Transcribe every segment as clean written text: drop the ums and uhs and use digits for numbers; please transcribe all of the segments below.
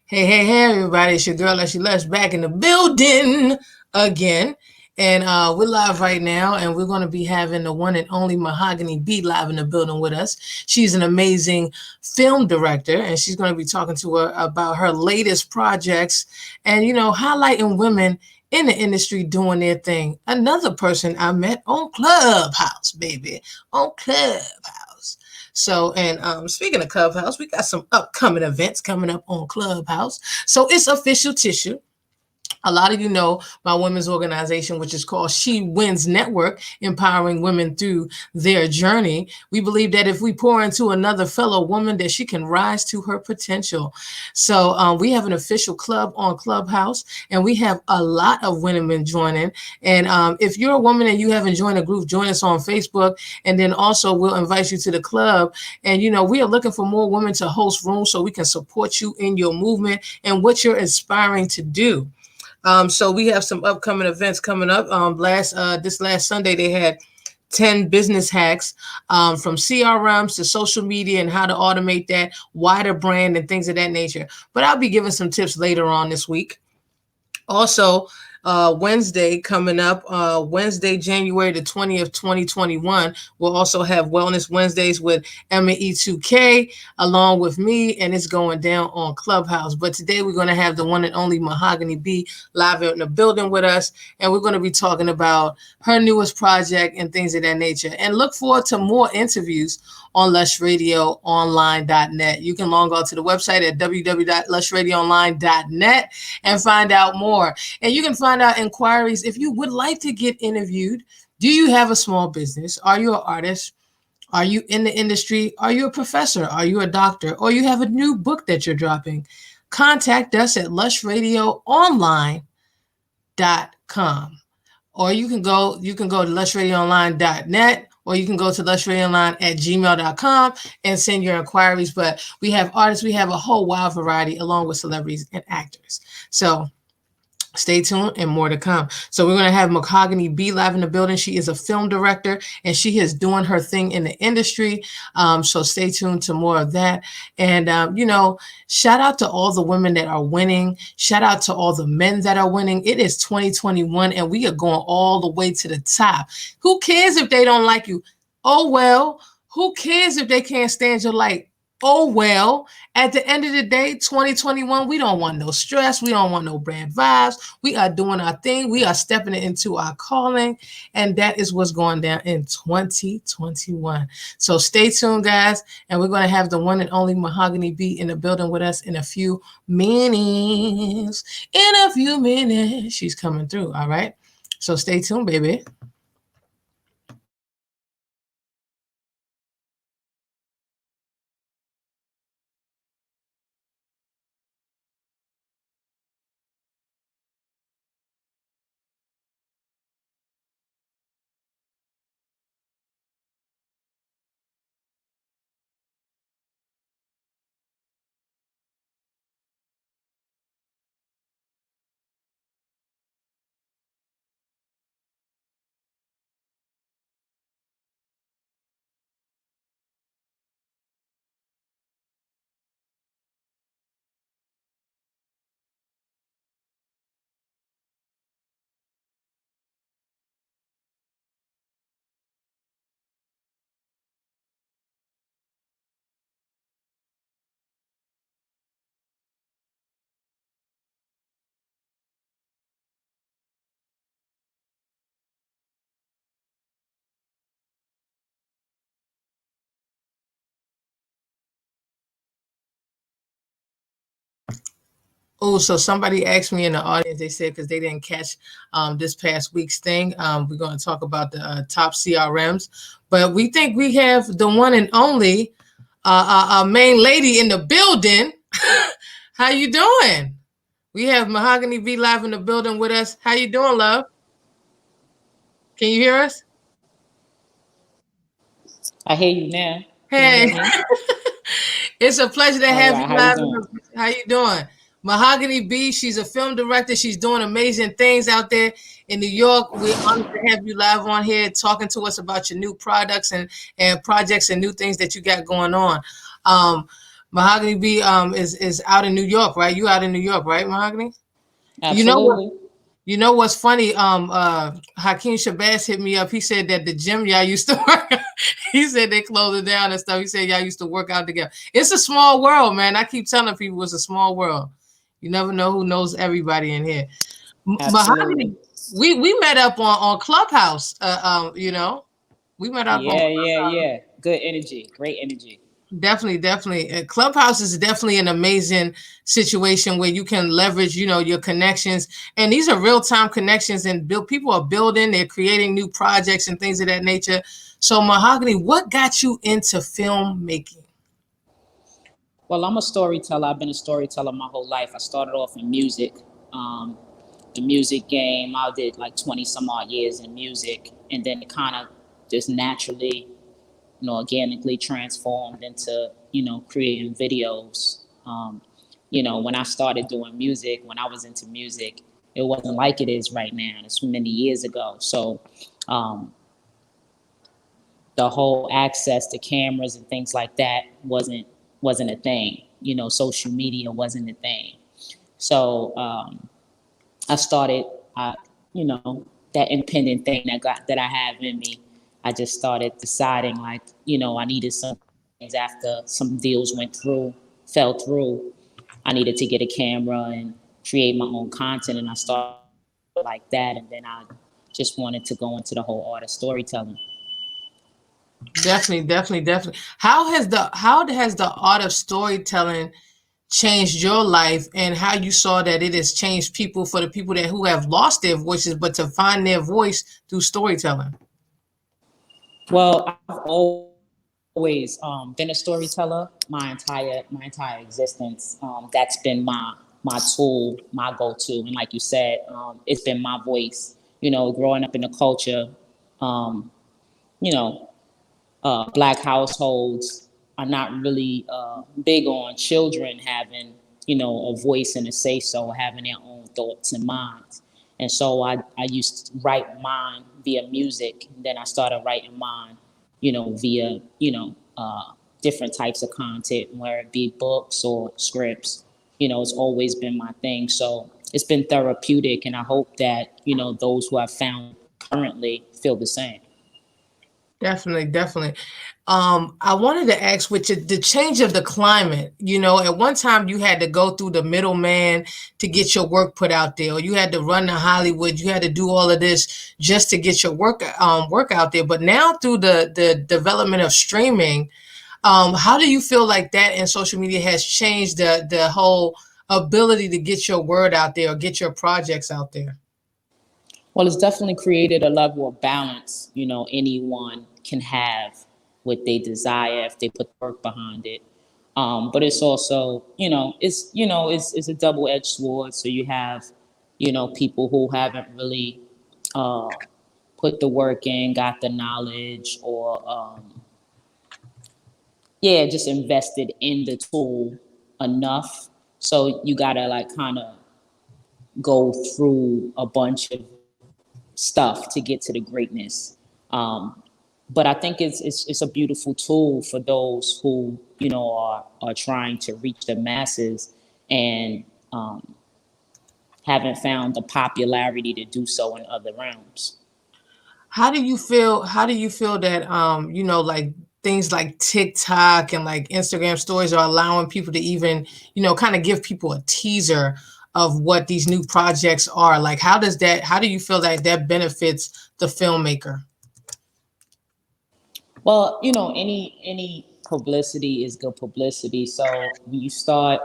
Hey, everybody. It's your girl, Lush, back in the building again. And we're live right now, and we're going to be having the one and only Mahagony B live in the building with us. She's an amazing film director, and she's going to be talking to her about her latest projects and, highlighting women in the industry doing their thing. Another person I met on Clubhouse, baby, on Clubhouse. So, and speaking of Clubhouse, we got some upcoming events coming up on Clubhouse. So it's official tissue. A lot of you know my women's organization, which is called She Wins Network, empowering women through their journey. We believe that if we pour into another fellow woman, that she can rise to her potential. So we have an official club on Clubhouse, and we have a lot of women joining. And if you're a woman and you haven't joined a group, join us on Facebook. And then also we'll invite you to the club. And, we are looking for more women to host rooms so we can support you in your movement and what you're aspiring to do. So we have some upcoming events coming up. This last Sunday, they had 10 business hacks from CRMs to social media and how to automate that, wider brand and things of that nature. But I'll be giving some tips later on this week. Also, Wednesday coming up, Wednesday, January the 20th, 2021, we'll also have Wellness Wednesdays with Emma E2K along with me, and it's going down on Clubhouse. But today we're going to have the one and only Mahagony B live in the building with us, and we're going to be talking about her newest project and things of that nature. And look forward to more interviews on lushradioonline.net. You can log on to the website at www.lushradioonline.net and find out more. And you can find out inquiries if you would like to get interviewed. Do you have a small business? Are you an artist? Are you in the industry? Are you a professor? Are you a doctor? Or you have a new book that you're dropping? Contact us at lushradioonline.com. Or you can go to lushradioonline.net, or you can go to lushradioonline@gmail.com and send your inquiries. But we have artists, we have a whole wide variety along with celebrities and actors. So stay tuned and more to come. So we're going to have Mahagony B live in the building. She is a film director and she is doing her thing in the industry. So stay tuned to more of that. And, shout out to all the women that are winning. Shout out to all the men that are winning. It is 2021 and we are going all the way to the top. Who cares if they don't like you? Oh, well, who cares if they can't stand your light? Oh, well, at the end of the day, 2021, we don't want no stress. We don't want no bad vibes. We are doing our thing. We are stepping into our calling. And that is what's going down in 2021. So stay tuned, guys. And we're going to have the one and only Mahagony B in the building with us in a few minutes. She's coming through. All right. So stay tuned, baby. Oh, so somebody asked me in the audience, they said, because they didn't catch this past week's thing, we're going to talk about the top CRMs. But we think we have the one and only main lady in the building. How you doing? We have Mahagony B live in the building with us. How you doing, love? Can you hear us? I hear you now. Hey. It's a pleasure to have you live. How you doing? Mahagony B, she's a film director. She's doing amazing things out there in New York. We're honored to have you live on here talking to us about your new products and projects and new things that you got going on. Mahogany B is out in New York, right? You out in New York, right, Mahogany? You know what? Absolutely. You know what's funny? Hakeem Shabazz hit me up. He said that the gym y'all used to work out, he said they closed it down and stuff. He said y'all used to work out together. It's a small world, man. I keep telling people it's a small world. You never know who knows everybody in here. Absolutely. Mahogany, we met up on Clubhouse. We met up on Yeah, yeah, yeah. Good energy. Great energy. definitely, definitely. Clubhouse is definitely an amazing situation where you can leverage, your connections, and these are real time connections. And build people are building, they're creating new projects and things of that nature. So, Mahogany, what got you into filmmaking? Well, I'm a storyteller. I've been a storyteller my whole life. I started off in music, um, the music game. I did like 20 some odd years in music, and then it kind of just naturally, organically transformed into, creating videos. When I started doing music, when I was into music, it wasn't like it is right now. It's many years ago. So um, the whole access to cameras and things like that wasn't a thing. Social media wasn't a thing. So I started, uh, that impending thing that I have in me. I just started deciding like, I needed some things after some deals fell through. I needed to get a camera and create my own content, and I started like that, and then I just wanted to go into the whole art of storytelling. Definitely, definitely, definitely. How has the art of storytelling changed your life, and how you saw that it has changed people, for the people that who have lost their voices but to find their voice through storytelling? Well, I've always been a storyteller my entire existence. That's been my tool, my go-to, and like you said, it's been my voice. Growing up in the culture, um, you know, black households are not really big on children having, a voice and a say so, having their own thoughts and minds. And so I used to write mine via music. And then I started writing mine, via, different types of content, whether it be books or scripts. It's always been my thing. So it's been therapeutic. And I hope that, those who have found it currently feel the same. Definitely, definitely. I wanted to ask, with the change of the climate, at one time you had to go through the middleman to get your work put out there, or you had to run to Hollywood, you had to do all of this just to get your work out there. But now through the development of streaming, how do you feel like that and social media has changed the whole ability to get your word out there or get your projects out there? Well, it's definitely created a level of balance, anyone can have what they desire if they put work behind it. But it's also, it's a double-edged sword. So you have, people who haven't really uh, put the work in, got the knowledge, or yeah, just invested in the tool enough. So you gotta like kind of go through a bunch of stuff to get to the greatness. Um, but I think it's a beautiful tool for those who are trying to reach the masses and haven't found the popularity to do so in other realms. How do you feel that like things like TikTok and like Instagram stories are allowing people to even, kind of give people a teaser of what these new projects are? Like, how do you feel that that benefits the filmmaker? Well, any publicity is good publicity. So when you start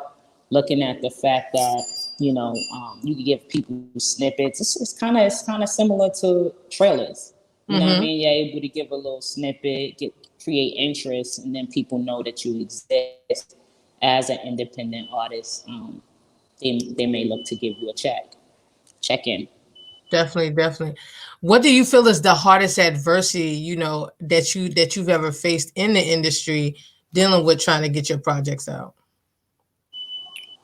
looking at the fact that you can give people snippets, it's kind of similar to trailers. You know what I Mm-hmm. mean? You're able to give a little snippet, create interest, and then people know that you exist as an independent artist. They may look to give you a check in. Definitely, definitely. What do you feel is the hardest adversity, that you've ever faced in the industry dealing with trying to get your projects out?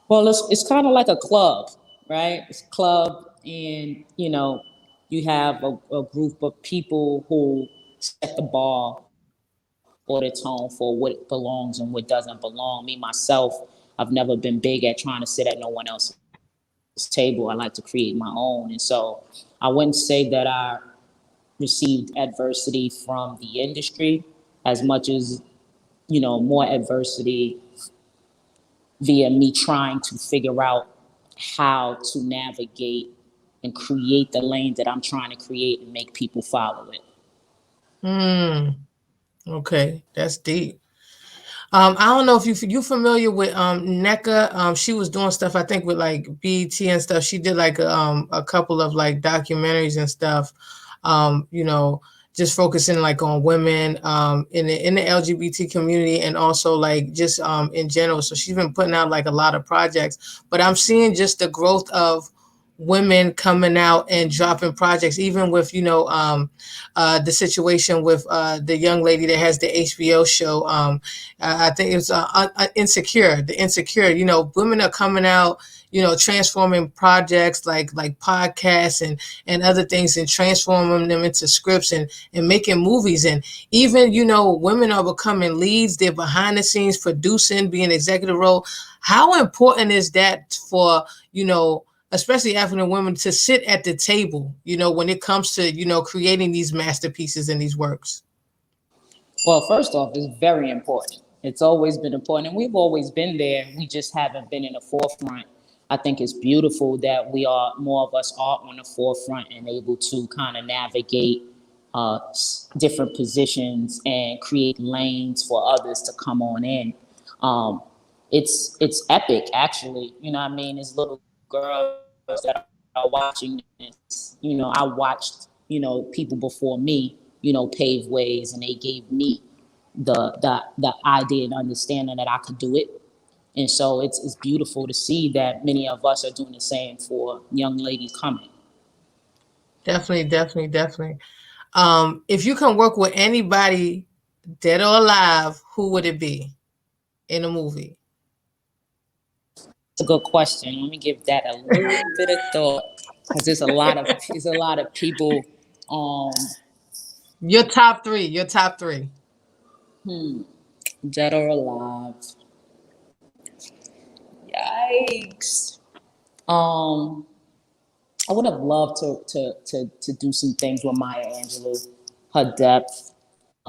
Well, it's kind of like a club, right? It's a club, and you have a group of people who set the bar or the tone for what belongs and what doesn't belong. Me myself, I've never been big at trying to sit at no one else's table. I like to create my own. And so I wouldn't say that I received adversity from the industry as much as, more adversity via me trying to figure out how to navigate and create the lane that I'm trying to create and make people follow it. Okay, that's deep. I don't know if you familiar with NECA. She was doing stuff I think with like BET and stuff. She did like a couple of like documentaries and stuff. You know, just focusing like on women in the LGBT community and also like just in general. So she's been putting out like a lot of projects. But I'm seeing just the growth of women coming out and dropping projects, even with the situation with the young lady that has the HBO show. I think it's Insecure. The Insecure. Women are coming out. Transforming projects like podcasts and other things and transforming them into scripts and making movies. And even women are becoming leads. They're behind the scenes producing, being executive role. How important is that for especially African women to sit at the table, when it comes to, creating these masterpieces and these works? Well, first off, it's very important. It's always been important, and we've always been there. We just haven't been in the forefront. I think it's beautiful that more of us are on the forefront and able to kind of navigate different positions and create lanes for others to come on in. It's epic, actually. You know what I mean? There's little girls that are watching this. I watched, people before me, pave ways, and they gave me the idea and understanding that I could do it. And so it's beautiful to see that many of us are doing the same for young ladies coming. Definitely, definitely, definitely. If you can work with anybody, dead or alive, who would it be in a movie? It's a good question. Let me give that a little bit of thought, because there's a lot of people. Your top three. Your top three. Dead or alive. Yikes. I would have loved to do some things with Maya Angelou. Her depth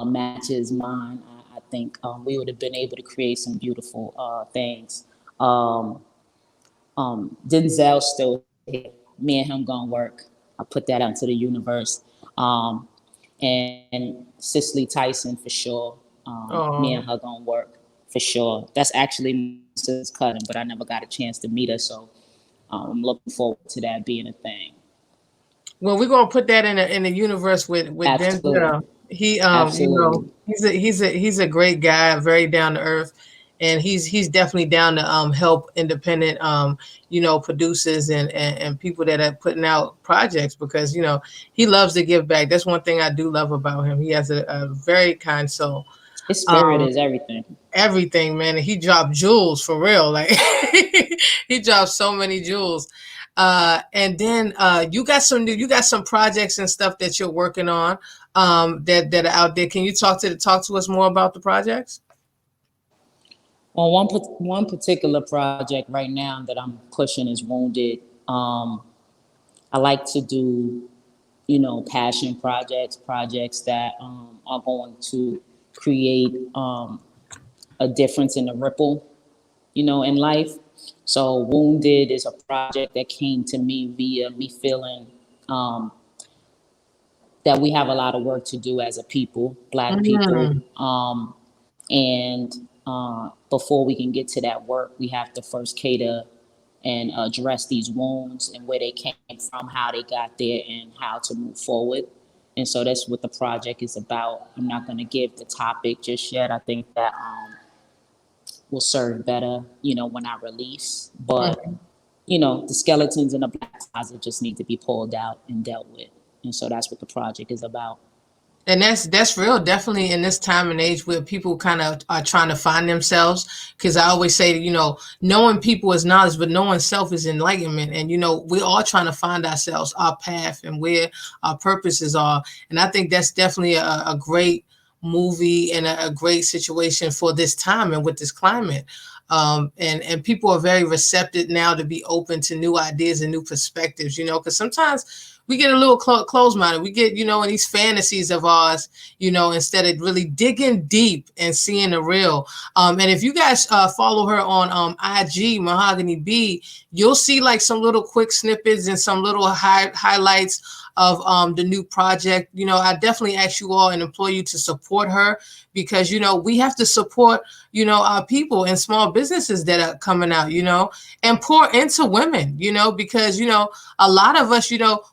matches mine. I think we would have been able to create some beautiful things. Denzel's still here. Me and him gonna work. I put that out to the universe. And Cicely Tyson for sure. Me and her gonna work for sure. That's actually my sister's cousin, but I never got a chance to meet her, so I'm looking forward to that being a thing. Well, we're gonna put that in the universe with Denzel. He he's a great guy, very down to earth, and he's definitely down to help independent producers and people that are putting out projects, because he loves to give back. That's one thing I do love about him. He has a very kind soul. His spirit is everything. Everything, man. And he dropped jewels for real. Like he dropped so many jewels. And then you got some projects and stuff that you're working on that are out there. Can you talk to us more about the projects? Well, one particular project right now that I'm pushing is Wounded. I like to do, passion projects that are going to create a difference in the ripple, in life. So Wounded is a project that came to me via me feeling that we have a lot of work to do as a people, Black people. And before we can get to that work, we have to first cater and address these wounds and where they came from, how they got there, and how to move forward. And so that's what the project is about. I'm not going to give the topic just yet. I think that will serve better, when I release. But, the skeletons in the black closet just need to be pulled out and dealt with. And so that's what the project is about. And that's real, definitely in this time and age where people kind of are trying to find themselves. Because I always say, knowing people is knowledge, but knowing self is enlightenment. And, we're all trying to find ourselves, our path, and where our purposes are. And I think that's definitely a great movie and a great situation for this time and with this climate. And people are very receptive now to be open to new ideas and new perspectives, because sometimes we get a little closed-minded. We get, in these fantasies of ours, instead of really digging deep and seeing the real. And if you guys follow her on IG, Mahagony B, you'll see like some little quick snippets and some little highlights of the new project. I definitely ask you all and implore you to support her, because we have to support our people and small businesses that are coming out, and pour into women, because a lot of us,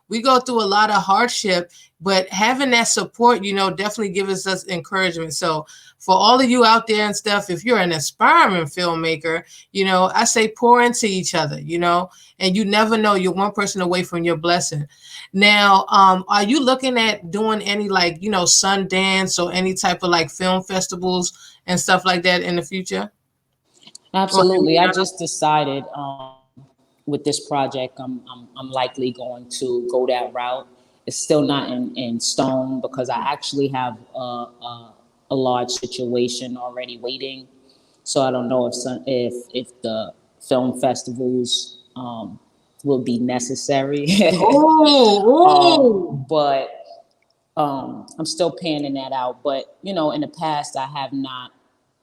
we go through a lot of hardship, but having that support, definitely gives us encouragement. So for all of you out there and stuff, if you're an aspiring filmmaker, I say pour into each other, and you never know, you're one person away from your blessing. Now, are you looking at doing any like, Sundance or any type of like film festivals and stuff like that in the future? Absolutely. I just decided with this project, I'm likely going to go that route. It's still not in stone because I actually have a large situation already waiting. So I don't know if the film festivals will be necessary. Oh. But I'm still panning that out. But in the past, I have not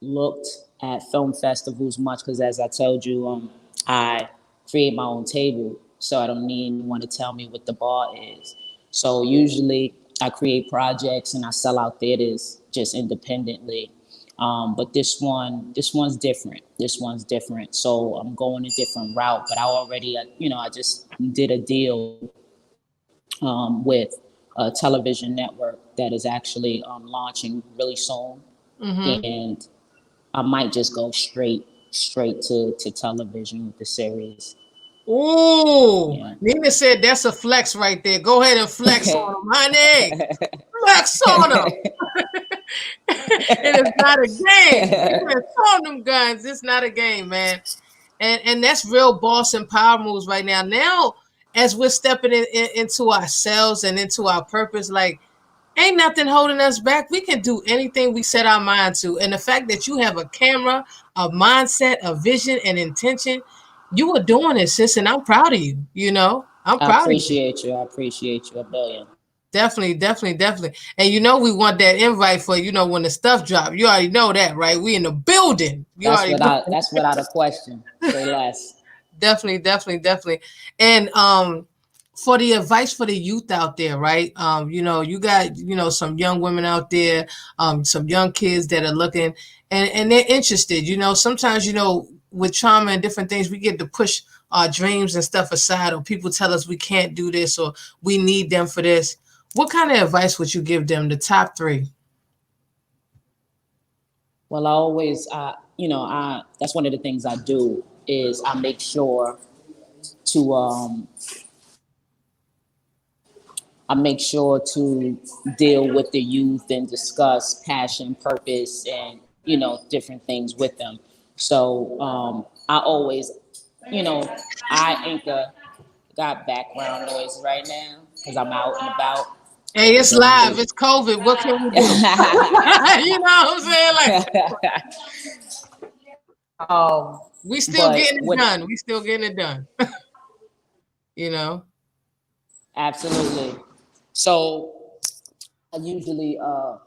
looked at film festivals much because, as I told you, I create my own table, so I don't need anyone to tell me what the bar is. So usually, I create projects and I sell out theaters just independently. But this one's different. This one's different. So I'm going a different route. But I already, I just did a deal with a television network that is actually launching really soon, and I might just go straight to television with the series. Oh, Yeah. Nina said that's a flex right there. Go ahead and flex on them, honey. Flex on them. It is not a game. You can throw them guns. It's not a game, man. And that's real boss and power moves right now. Now, as we're stepping into ourselves and into our purpose, like ain't nothing holding us back. We can do anything we set our mind to. And the fact that you have a camera, a mindset, a vision, and intention, you were doing it, sis, and I'm proud of you. I'm I proud of you. appreciate you. I appreciate you a billion. Definitely, definitely, definitely. And we want that invite for, when the stuff drop. You already know that, right? We in the building. You That's already know. without a question. Say less. Definitely, definitely, definitely. And for the advice for the youth out there, right? You got, some young women out there, some young kids that are looking and they're interested. Sometimes, with trauma and different things, we get to push our dreams and stuff aside, or people tell us we can't do this or we need them for this. What kind of advice would you give them? The top three? Well, I always, that's one of the things I do is I make sure to deal with the youth and discuss passion, purpose, and different things with them. So I always, I anchor. Got background noise right now because I'm out and about Hey, it's doing live. music. It's COVID. What can we do? You know what I'm saying? Like, we still But getting it what done. We still getting it done. you know. absolutely. So I usually I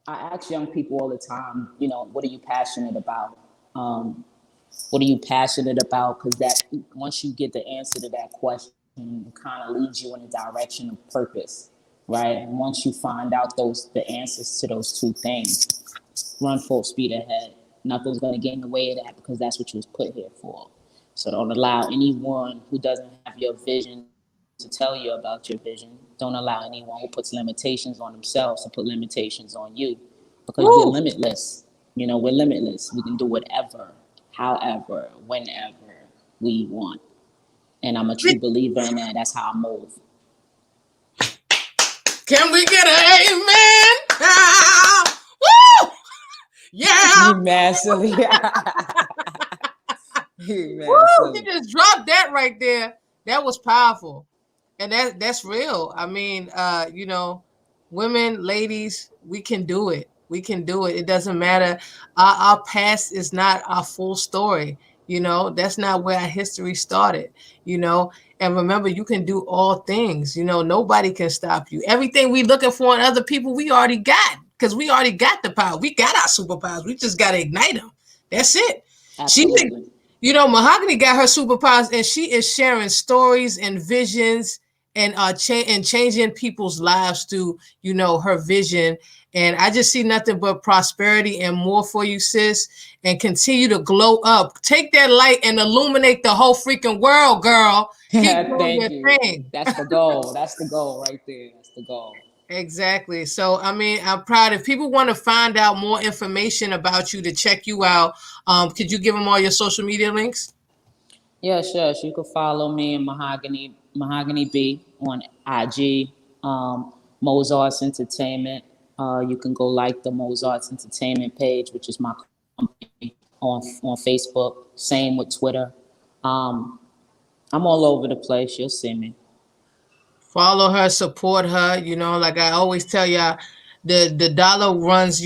ask young people all the time, what are you passionate about? What are you passionate about? Because that once you get the answer to that question, it kind of leads you in a direction of purpose, right? And once you find out the answers to those two things, run full speed ahead. Nothing's going to get in the way of that because that's what you was put here for. So don't allow anyone who doesn't have your vision to tell you about your vision. Don't allow anyone who puts limitations on themselves to put limitations on you because we're Woo! limitless. We're limitless. We can do whatever, however, whenever we want. And I'm a true believer in that. That's how I move. Can we get an amen? Ah! Woo! Yeah! Massively. Woo! You just dropped that right there. That was powerful. And that's real. I mean, women, ladies, we can do it. We can do it. It doesn't matter. Our past is not our full story. That's not where our history started, and remember, you can do all things. Nobody can stop you. Everything we looking for in other people, we already got, because we already got the power. We got our superpowers. We just got to ignite them. That's it. Absolutely. Mahagony got her superpowers, and she is sharing stories and visions and changing people's lives through, her vision. And I just see nothing but prosperity and more for you, sis. And continue to glow up. Take that light and illuminate the whole freaking world, girl. Keep doing Thank your you. thing. That's the goal. That's the goal right there. That's the goal. Exactly. So, I'm proud. If people want to find out more information about you, to check you out, could you give them all your social media links? Yeah, sure. So you can follow me in Mahagony B on IG, Mozart's Entertainment. You can go like the Mozart's Entertainment page, which is my company, on Facebook. Same with Twitter. I'm all over the place. You'll see me. Follow her, support her. Like I always tell y'all, the dollar runs,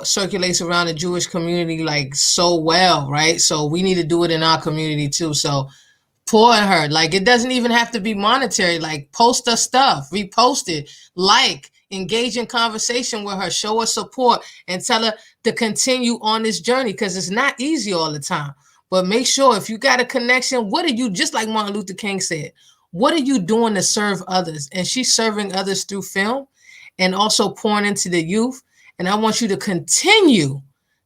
circulates around the Jewish community like so well, right? So we need to do it in our community too. So pour in her. Like, it doesn't even have to be monetary. Like, post her stuff, repost it, engage in conversation with her, show her support, and tell her to continue on this journey, because it's not easy all the time. But make sure, if you got a connection, what are you, just like Martin Luther King said, what are you doing to serve others? And she's serving others through film and also pouring into the youth. And I want you to continue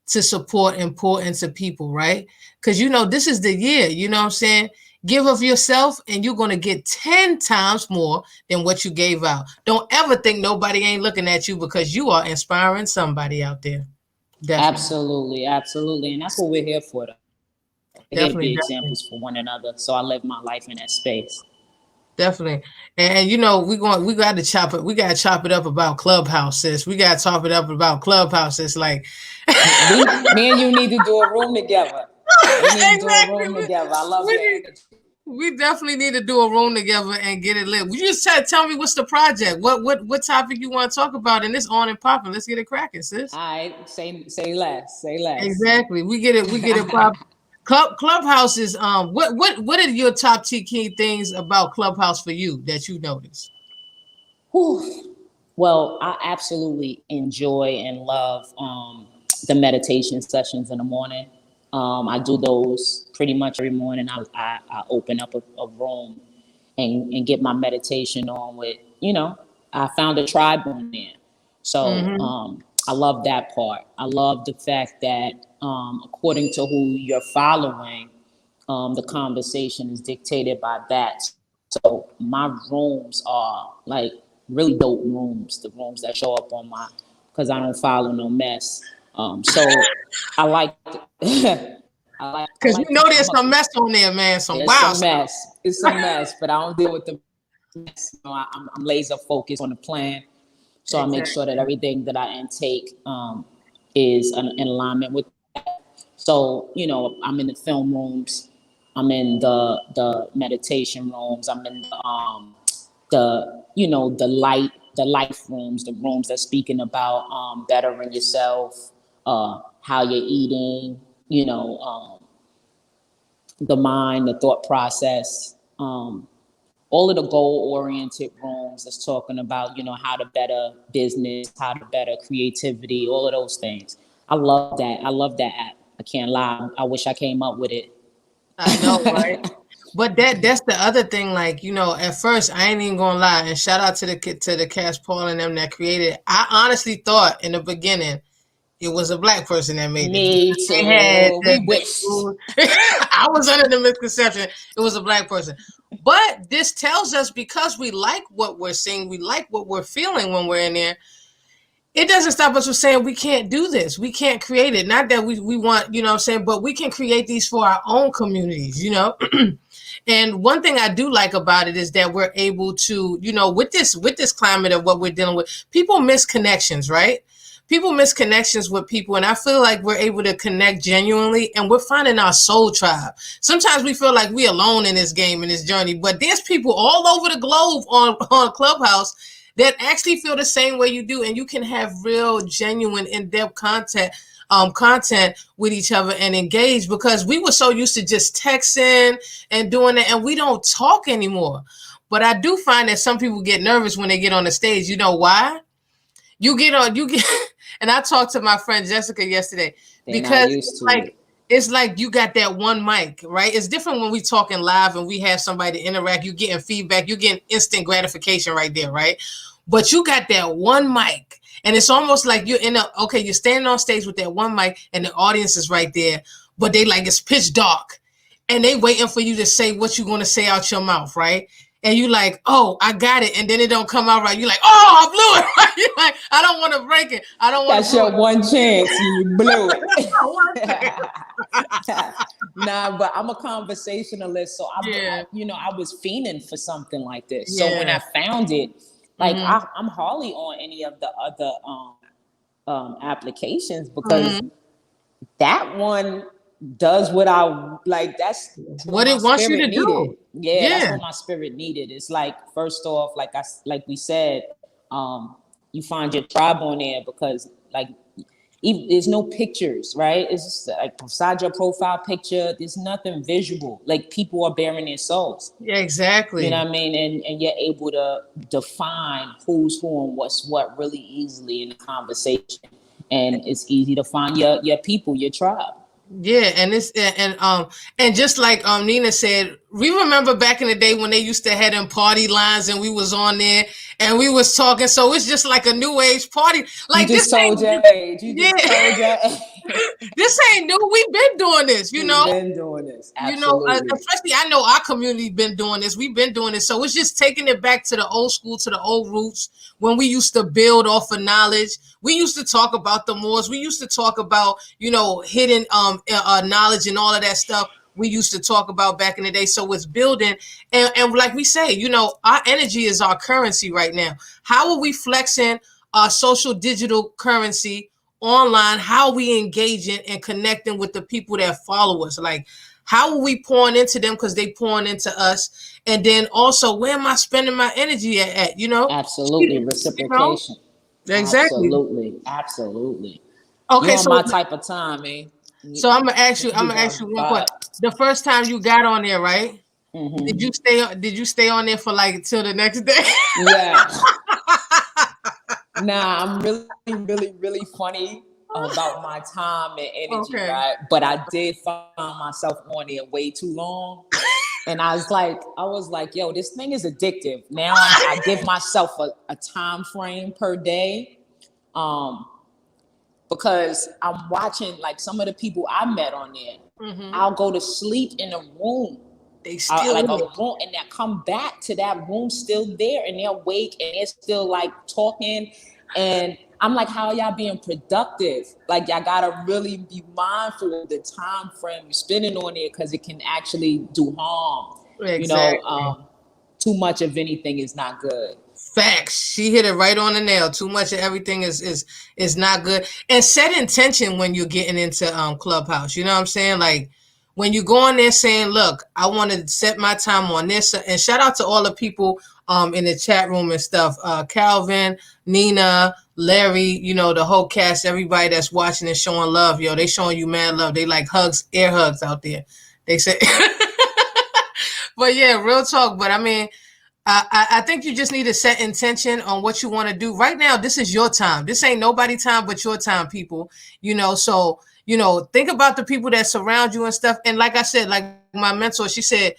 to support and pour into people, right? Because, this is the year, what I'm saying? Give of yourself and you're going to get 10 times more than what you gave out. Don't ever think nobody ain't looking at you, because you are inspiring somebody out there. Definitely. Absolutely. Absolutely. And that's what we're here for. We're here to be examples for one another. So I live my life in that space. Definitely. And we got to chop it. We got to chop it up about Clubhouse, sis. We got to chop it up about Clubhouse. It's like me and you need to do a room together. We need to do a room together. I love your energy. We definitely need to do a room together and get it lit. You just tell me what's the project. What topic you want to talk about, and it's on and popping. Let's get it cracking, sis. All right, say less. Say less. Exactly. We get it popping. Clubhouse is what are your top key things about Clubhouse for you that you notice? Well, I absolutely enjoy and love the meditation sessions in the morning. I do those pretty much every morning. I open up a room and get my meditation on with, I found a tribe on there. So I love that part. I love the fact that according to who you're following, the conversation is dictated by that. So my rooms are like really dope rooms, the rooms that show up on because I don't follow no mess. So I like because there's some mess on there, man. Some mess. It's some mess, but I don't deal with the mess. I'm laser focused on the plan. So I make sure that everything that I intake is in alignment with that. So, I'm in the film rooms, I'm in the meditation rooms, I'm in the life rooms, the rooms that's speaking about bettering yourself, how you're eating, the mind, the thought process, all of the goal-oriented rooms that's talking about, how to better business, how to better creativity, all of those things. I love that. I love that app. I can't lie. I wish I came up with it. I know, right? But that's the other thing. Like, at first, I ain't even gonna lie. And shout out to the Cash Paul and them that created it. I honestly thought in the beginning it was a black person that made it. Me too. We wish. I was under the misconception it was a black person. But this tells us, because we like what we're seeing, we like what we're feeling when we're in there, it doesn't stop us from saying we can't do this. We can't create it. Not that we want, but we can create these for our own communities, And one thing I do like about it is that we're able to, with this climate of what we're dealing with, people miss connections, right? People miss connections with people, and I feel like we're able to connect genuinely, and we're finding our soul tribe. Sometimes we feel like we're alone in this game, in this journey, but there's people all over the globe on Clubhouse that actually feel the same way you do, and you can have real, genuine, in-depth content with each other and engage, because we were so used to just texting and doing that, and we don't talk anymore. But I do find that some people get nervous when they get on the stage. You know why? You get, and I talked to my friend Jessica yesterday, because it's like you got that one mic, right? It's different when we talking live and we have somebody to interact. You getting feedback, you getting instant gratification right there, right? But you got that one mic, and it's almost like you're you're standing on stage with that one mic, and the audience is right there, but they like it's pitch dark, and they waiting for you to say what you're going to say out your mouth, right? And you like, oh, I got it, and then it don't come out right. You're like, oh, I blew it. Right? You're like, I don't want to break it. I don't want to. That's your one chance. You blew it. Nah, but I'm a conversationalist, so I was fiending for something like this. So when I found it, like I'm hardly on any of the other applications, because that one does what I like. That's what it wants you to do. Yeah, that's what my spirit needed. It's like, first off, like we said, you find your tribe on there, because like there's no pictures, right? It's just like beside your profile picture, there's nothing visual. Like, people are bearing their souls. Yeah, exactly. You know what I mean? And you're able to define who's who and what's what really easily in the conversation. And it's easy to find your people, your tribe. Yeah, and just like Nina said, we remember back in the day when they used to have them party lines, and we was on there and we was talking. So it's just like a new age party. Like, you just told your age. You just told your age. This ain't new. We've been doing this, you know. We've been doing this. Absolutely. You know, especially I know our community been doing this. We've been doing this. So it's just taking it back to the old school, to the old roots, when we used to build off of knowledge. We used to talk about the Moors. We used to talk about, hidden knowledge and all of that stuff. We used to talk about back in the day. So it's building. And like we say, our energy is our currency right now. How are we flexing our social digital currency online? How are we engaging and connecting with the people that follow us? Like, how are we pouring into them because they pouring into us? And then also, where am I spending my energy at? Absolutely. Reciprocation. Exactly. Absolutely. Okay, you're so my type of time, man. So I'm gonna ask you one question. The first time you got on there, right? Mm-hmm. Did you stay on there for like till the next day? Yeah. Nah, I'm really, really, really funny about my time and energy, right? But I did find myself on there way too long. And I was like, yo, this thing is addictive. Now I give myself a time frame per day. Because I'm watching, like, some of the people I met on there. Mm-hmm. I'll go to sleep in a room. They still a room, and I come back to that room still there, and they're awake and they're still like talking. And I'm like, how are y'all being productive? Like, y'all gotta really be mindful of the time frame you're spending on there, because it can actually do harm. Exactly. Too much of anything is not good. Facts. She hit it right on the nail. Too much of everything is not good. And set intention when you're getting into Clubhouse. You know what I'm saying? Like, when you go on there saying, look, I want to set my time on this. And shout out to all the people in the chat room and stuff. Calvin, Nina, Larry, the whole cast, everybody that's watching and showing love. Yo, they showing you mad love. They like hugs, air hugs out there. They say, but yeah, real talk. But I mean, I think you just need to set intention on what you want to do. Right now, this is your time. This ain't nobody time but your time, people. So, think about the people that surround you and stuff. And like I said, like my mentor, she said,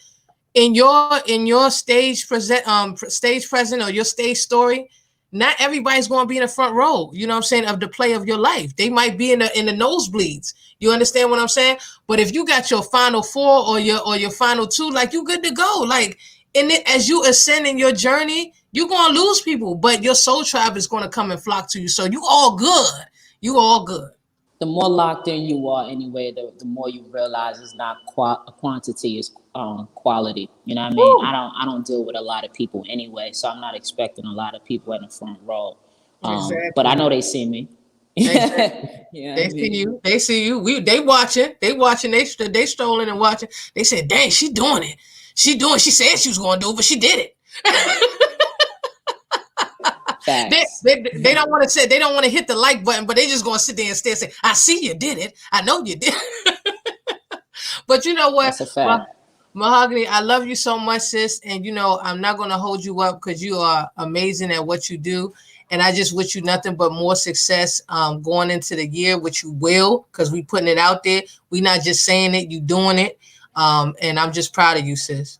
in your stage present or your stage story, not everybody's going to be in the front row, you know what I'm saying, of the play of your life. They might be in the nosebleeds. You understand what I'm saying? But if you got your final four or your final two, like, you good to go. Like, as you ascend in your journey, you're going to lose people, but your soul tribe is going to come and flock to you. So you all good. You all good. The more locked in you are anyway, the more you realize it's not quantity, it's quality. You know what I mean? Woo. I don't deal with a lot of people anyway, so I'm not expecting a lot of people in the front row. Exactly. But I know they see me. Yeah, they see you. They see you. They watching. They strolling and watching. They said, "Dang, she doing it. She said she was going to do it, but she did it." Facts. They don't want to say, they don't want to hit the like button, but they just gonna sit there and stare and say, I see you did it. I know you did. But you know what? That's a fact. Mahogany, I love you so much, sis. And you know, I'm not gonna hold you up because you are amazing at what you do. And I just wish you nothing but more success going into the year, which you will, because we putting it out there. We not just saying it, you doing it. And I'm just proud of you, sis.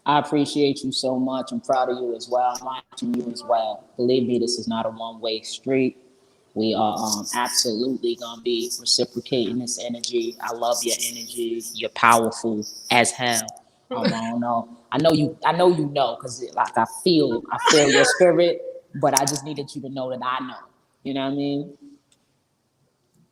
I appreciate you so much. I'm proud of you as well. I'm watching you as well. Believe me, this is not a one-way street. We are absolutely gonna be reciprocating this energy. I love your energy. You're powerful as hell. I don't know. I know you. I know you know because like I feel your spirit. But I just needed you to know that I know. You know what I mean?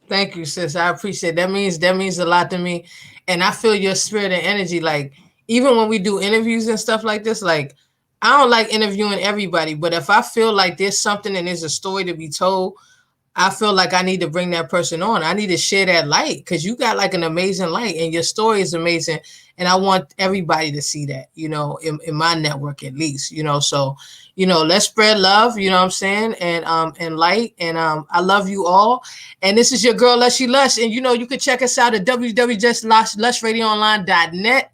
Thank you, sis. I appreciate it. That means a lot to me. And I feel your spirit and energy. Like, even when we do interviews and stuff like this, like, I don't like interviewing everybody, but if I feel like there's something and there's a story to be told, I feel like I need to bring that person on. I need to share that light because you got like an amazing light and your story is amazing. And I want everybody to see that, you know, in my network at least, you know. So, you know, let's spread love, you know what I'm saying? And light. And I love you all. And this is your girl, Lushy Lush. And you know, you can check us out at www.lushradioonline.net.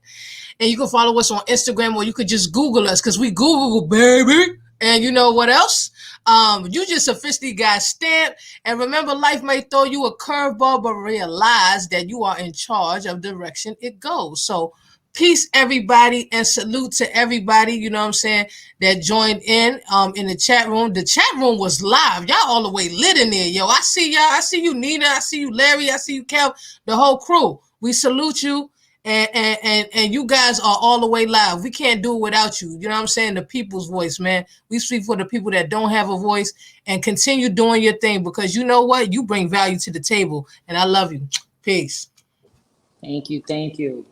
And you can follow us on Instagram, or you could just Google us because we Google, baby. And you know what else? You just officially got stamped. And remember, life may throw you a curveball, but realize that you are in charge of the direction it goes. So peace, everybody, and salute to everybody, you know what I'm saying, that joined in the chat room. The chat room was live. Y'all all the way lit in there, yo. I see y'all. I see you, Nina. I see you, Larry. I see you, Cal. The whole crew. We salute you. And you guys are all the way live. We can't do it without you. You know what I'm saying? The people's voice, man. We speak for the people that don't have a voice, and continue doing your thing because you know what? You bring value to the table, and I love you. Peace. Thank you. Thank you.